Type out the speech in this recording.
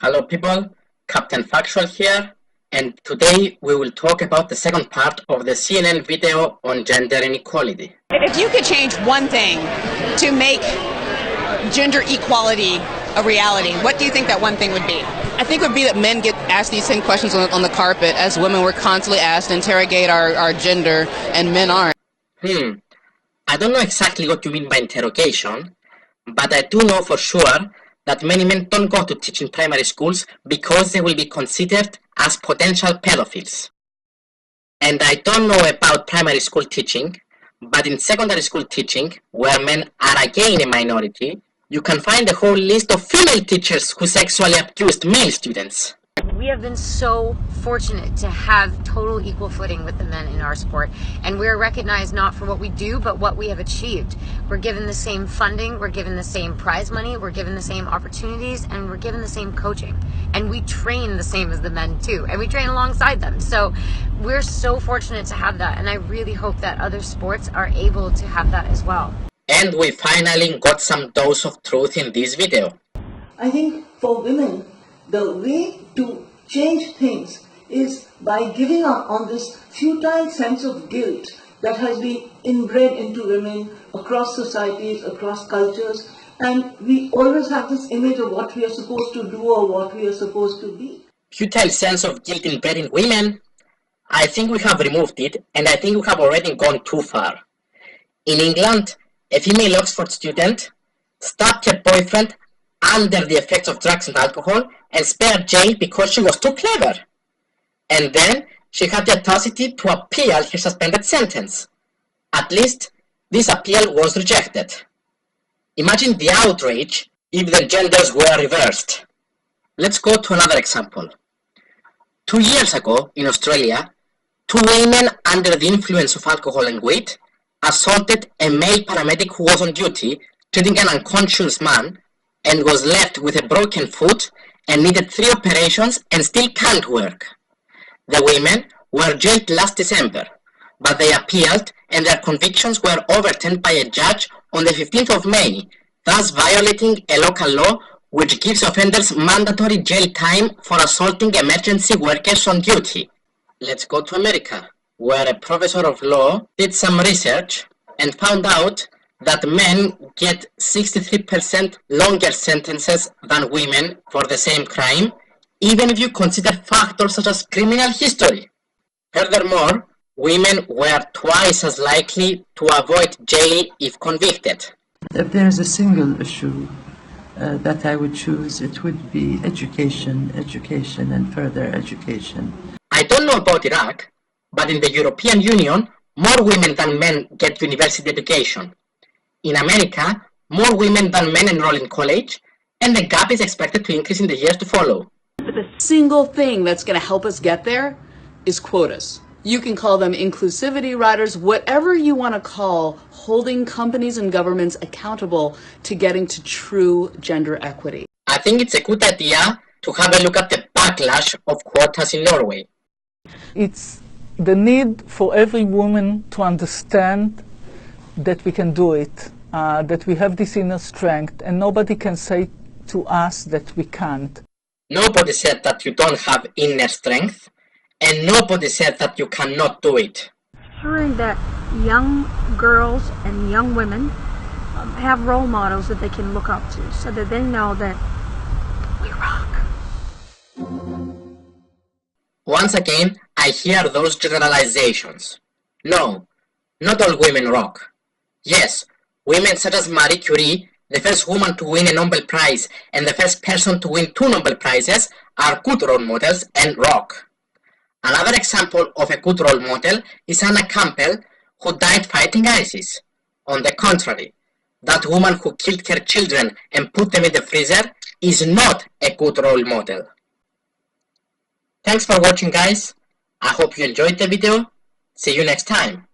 Hello people, Captain Factual here, and today we will talk about the second part of the CNN video on gender inequality. If you could change one thing to make gender equality a reality, what do you think that one thing would be? I think it would be that men get asked these same questions on the carpet as women were constantly asked to interrogate our gender, and men aren't. I don't know exactly what you mean by interrogation, but I do know for sure that many men don't go to teach in primary schools because they will be considered as potential pedophiles. And I don't know about primary school teaching, but in secondary school teaching, where men are again a minority, you can find a whole list of female teachers who sexually abused male students. We have been so fortunate to have total equal footing with the men in our sport, and we're recognized not for what we do, but what we have achieved. We're given the same funding, we're given the same prize money, we're given the same opportunities, and we're given the same coaching. And we train the same as the men too, and we train alongside them. So we're so fortunate to have that, and I really hope that other sports are able to have that as well. And we finally got some dose of truth in this video. I think for women, the way to change things is by giving up on this futile sense of guilt that has been inbred into women across societies, across cultures, and we always have this image of what we are supposed to do or what we are supposed to be. Futile sense of guilt inbred in women? I think we have removed it, and I think we have already gone too far. In England, a female Oxford student stabbed her boyfriend under the effects of drugs and alcohol and spared jail because she was too clever. And then she had the audacity to appeal her suspended sentence. At least this appeal was rejected. Imagine the outrage if the genders were reversed. Let's go to another example. 2 years ago in Australia, 2 women under the influence of alcohol and weed assaulted a male paramedic who was on duty treating an unconscious man and was left with a broken foot and needed 3 operations and still can't work. The women were jailed last December, but they appealed and their convictions were overturned by a judge on the 15th of May, thus violating a local law which gives offenders mandatory jail time for assaulting emergency workers on duty. Let's go to America, where a professor of law did some research and found out that men get 63% longer sentences than women for the same crime, even if you consider factors such as criminal history. Furthermore, women were twice as likely to avoid jail if convicted. If there is a single issue that I would choose, it would be education, education, and further education. I don't know about Iraq, but in the European Union, more women than men get university education. In America, more women than men enroll in college, and the gap is expected to increase in the years to follow. The single thing that's going to help us get there is quotas. You can call them inclusivity riders, whatever you want to call holding companies and governments accountable to getting to true gender equity. I think it's a good idea to have a look at the backlash of quotas in Norway. It's the need for every woman to understand that we can do it, that we have this inner strength, and nobody can say to us that we can't. Nobody said that you don't have inner strength, and nobody said that you cannot do it. Ensuring that young girls and young women have role models that they can look up to, so that they know that we rock. Once again, I hear those generalizations. No, not all women rock. Yes, women such as Marie Curie, the first woman to win a Nobel Prize and the first person to win 2 Nobel Prizes, are good role models and rock. Another example of a good role model is Anna Campbell, who died fighting ISIS. On the contrary, that woman who killed her children and put them in the freezer is not a good role model. Thanks for watching, guys. I hope you enjoyed the video. See you next time.